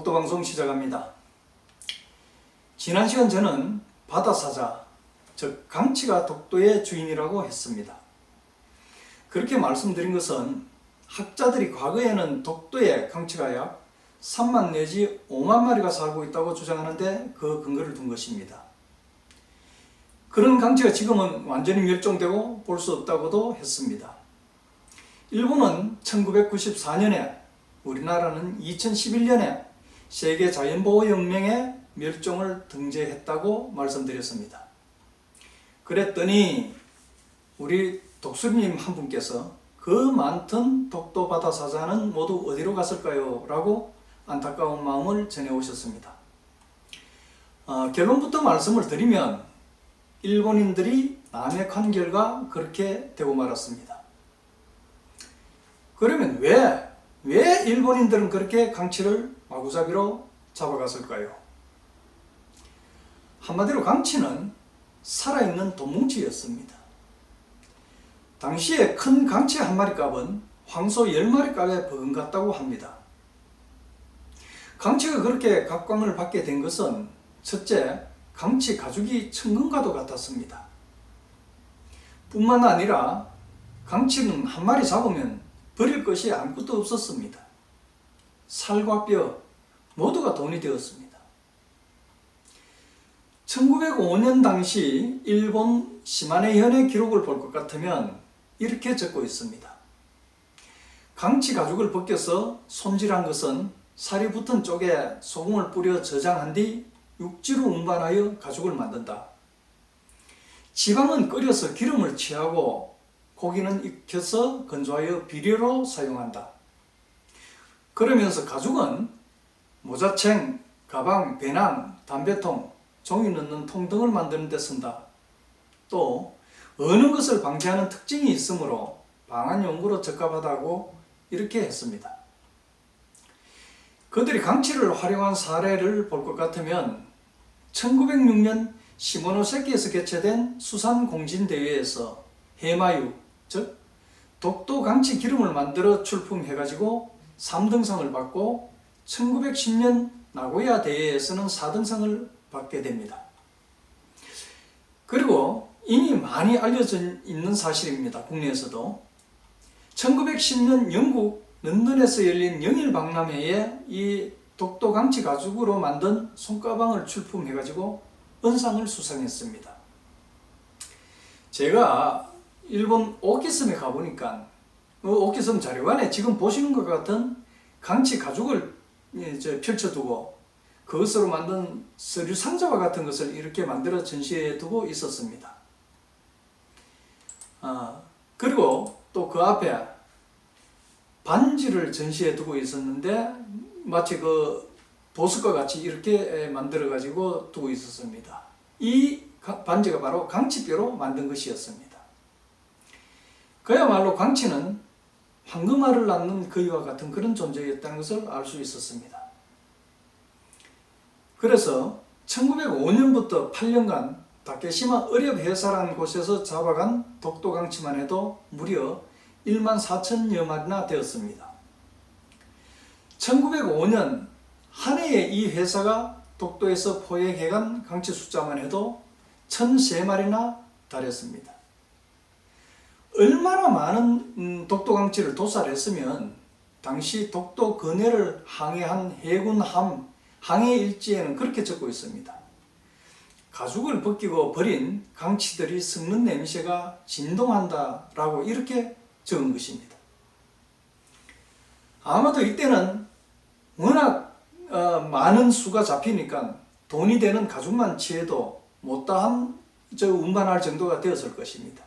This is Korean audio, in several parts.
독도방송 시작합니다. 지난 시간 저는 바다사자, 즉 강치가 독도의 주인이라고 했습니다. 그렇게 말씀드린 것은 학자들이 과거에는 독도에 강치가 약 3만 내지 5만 마리가 살고 있다고 주장하는데 그 근거를 둔 것입니다. 그런 강치가 지금은 완전히 멸종되고 볼 수 없다고도 했습니다. 일본은 1994년에, 우리나라는 2011년에 세계자연보호연맹에 멸종을 등재했다고 말씀드렸습니다. 그랬더니 우리 독수리님 한 분께서 그 많던 독도 바다사자는 모두 어디로 갔을까요? 라고 안타까운 마음을 전해오셨습니다. 결론부터 말씀을 드리면 일본인들이 남획한 결과 그렇게 되고 말았습니다. 그러면 왜 일본인들은 그렇게 강치를 마구잡이로 잡아갔을까요? 한마디로 강치는 살아있는 돈뭉치였습니다. 당시에 큰 강치 한 마리 값은 황소 10마리 값에 버금갔다고 합니다. 강치가 그렇게 각광을 받게 된 것은 첫째, 강치 가죽이 천금과도 같았습니다. 뿐만 아니라 강치는 한 마리 잡으면 버릴 것이 아무것도 없었습니다. 살과 뼈 모두가 돈이 되었습니다. 1905년 당시 일본 시마네 현의 기록을 볼 것 같으면 이렇게 적고 있습니다. 강치 가죽을 벗겨서 손질한 것은 살이 붙은 쪽에 소금을 뿌려 저장한 뒤 육지로 운반하여 가죽을 만든다. 지방은 끓여서 기름을 취하고 고기는 익혀서 건조하여 비료로 사용한다. 그러면서 가죽은 모자챙, 가방, 배낭, 담배통, 종이 넣는 통 등을 만드는 데 쓴다. 또 어느 것을 방지하는 특징이 있으므로 방한용구로 적합하다고 이렇게 했습니다. 그들이 강치를 활용한 사례를 볼 것 같으면 1906년 시모노세키에서 개최된 수산공진대회에서 해마유, 즉 독도 강치 기름을 만들어 출품해가지고 3등상을 받고 1910년 나고야 대회에서는 4등상을 받게 됩니다. 그리고 이미 많이 알려져 있는 사실입니다. 국내에서도 1910년 영국 런던에서 열린 영일박람회에 이 독도 강치 가죽으로 만든 손가방을 출품해가지고 은상을 수상했습니다. 제가 일본 오키섬에 가보니까 오키섬 자료관에 지금 보시는 것 같은 강치 가죽을 펼쳐두고 그것으로 만든 서류 상자와 같은 것을 이렇게 만들어 전시해 두고 있었습니다. 그리고 또 그 앞에 반지를 전시해 두고 있었는데 마치 그 보석과 같이 이렇게 만들어 가지고 두고 있었습니다. 이 반지가 바로 강치뼈로 만든 것이었습니다. 그야말로 강치는 황금알을 낳는 거위와 같은 그런 존재였다는 것을 알 수 있었습니다. 그래서 1905년부터 8년간 다케시마 의렵회사라는 곳에서 잡아간 독도 강치만 해도 무려 1만 4천여 마리나 되었습니다. 1905년 한 해에 이 회사가 독도에서 포획해간 강치 숫자만 해도 1,003마리나 달했습니다. 얼마나 많은 독도 강치를 도살했으면 당시 독도 근해를 항해한 해군 항해 일지에는 그렇게 적고 있습니다. 가죽을 벗기고 버린 강치들이 썩는 냄새가 진동한다 라고 이렇게 적은 것입니다. 아마도 이때는 워낙 많은 수가 잡히니까 돈이 되는 가죽만 취해도 못다한 운반할 정도가 되었을 것입니다.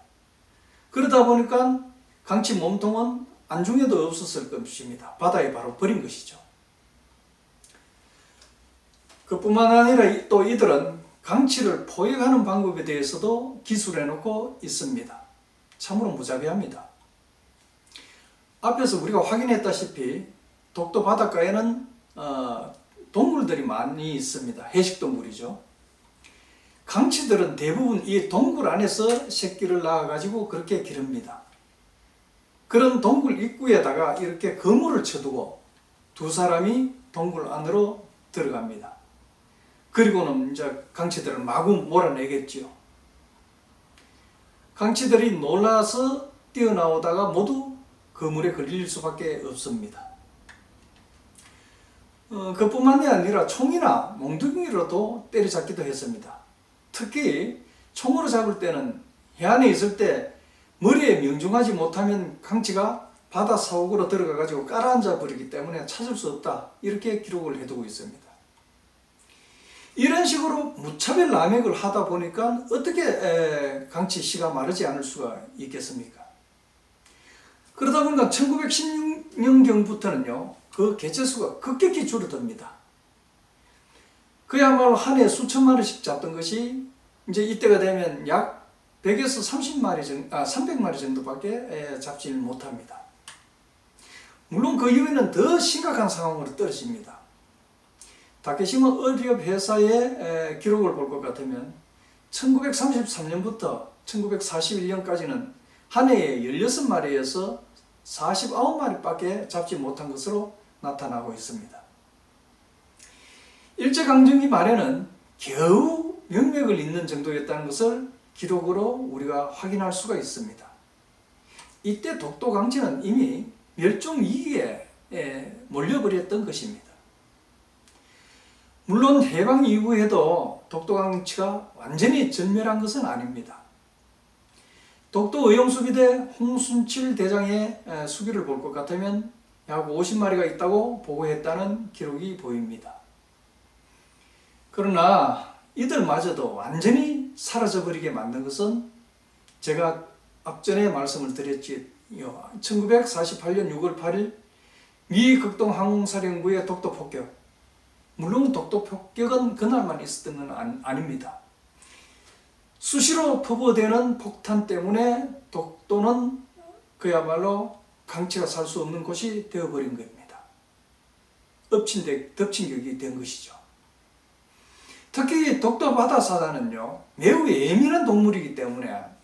그러다 보니까 강치 몸통은 안중에도 없었을 것입니다. 바다에 바로 버린 것이죠. 그뿐만 아니라 또 이들은 강치를 포획하는 방법에 대해서도 기술해 놓고 있습니다. 참으로 무자비합니다. 앞에서 우리가 확인했다시피 독도 바닷가에는 동굴들이 많이 있습니다. 해식동굴이죠. 강치들은 대부분 이 동굴 안에서 새끼를 낳아가지고 그렇게 기릅니다. 그런 동굴 입구에다가 이렇게 그물을 쳐두고 두 사람이 동굴 안으로 들어갑니다. 그리고는 이제 강치들을 마구 몰아내겠지요. 강치들이 놀라서 뛰어나오다가 모두 그물에 걸릴 수밖에 없습니다. 그뿐만이 아니라 총이나 몽둥이로도 때려잡기도 했습니다. 특히 총으로 잡을 때는 해안에 있을 때 머리에 명중하지 못하면 강치가 바다 사옥으로 들어가 가지고 깔아앉아 버리기 때문에 찾을 수 없다, 이렇게 기록을 해두고 있습니다. 이런 식으로 무차별 남획을 하다 보니까 어떻게 강치 씨가 마르지 않을 수가 있겠습니까? 그러다 보니까 1916년경부터는요 그 개체수가 급격히 줄어듭니다. 그야말로 한 해 수천 마리씩 잡던 것이 이제 이때가 되면 약 100에서 300마리 정도밖에 잡지를 못합니다. 물론 그 이후에는 더 심각한 상황으로 떨어집니다. 다케시마 어리업 회사의 기록을 볼 것 같으면 1933년부터 1941년까지는 한 해에 16마리에서 49마리밖에 잡지 못한 것으로 나타나고 있습니다. 일제강점기 말에는 겨우 명맥을 잇는 정도였다는 것을 기록으로 우리가 확인할 수가 있습니다. 이때 독도강치는 이미 멸종위기에 몰려버렸던 것입니다. 물론 해방 이후에도 독도강치가 완전히 전멸한 것은 아닙니다. 독도 의용수비대 홍순칠 대장의 수비를 볼 것 같으면 약 50마리가 있다고 보고했다는 기록이 보입니다. 그러나 이들마저도 완전히 사라져버리게 만든 것은 제가 앞전에 말씀을 드렸지요. 1948년 6월 8일 미 극동항공사령부의 독도 폭격. 물론 독도 폭격은 그날만 있었던 건 아닙니다. 수시로 퍼부어대는 폭탄 때문에 독도는 그야말로 강치가 살 수 없는 곳이 되어버린 겁니다. 덮친 격이 된 것이죠. 특히 독도 바다사자는요 매우 예민한 동물이기 때문에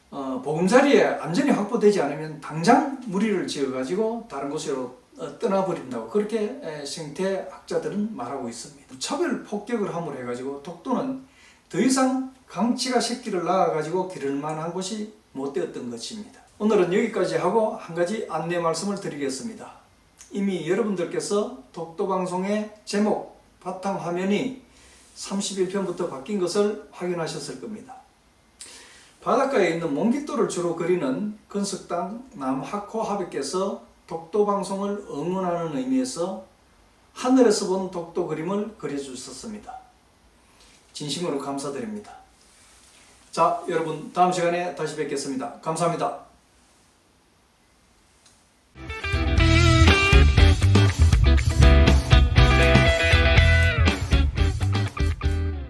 보금자리에 안전이 확보되지 않으면 당장 무리를 지어가지고 다른 곳으로 떠나버린다고 그렇게 생태학자들은 말하고 있습니다. 차별 폭격을 함으로 해가지고 독도는 더 이상 강치가 새끼를 낳아가지고 기를 만한 곳이 못 되었던 것입니다. 오늘은 여기까지 하고 한 가지 안내 말씀을 드리겠습니다. 이미 여러분들께서 독도방송의 제목 바탕화면이 31편부터 바뀐 것을 확인하셨을 겁니다. 바닷가에 있는 몽깃돌을 주로 그리는 건석당 남학호 하백께서 독도방송을 응원하는 의미에서 하늘에서 본 독도 그림을 그려주셨습니다. 진심으로 감사드립니다. 자, 여러분 다음 시간에 다시 뵙겠습니다. 감사합니다.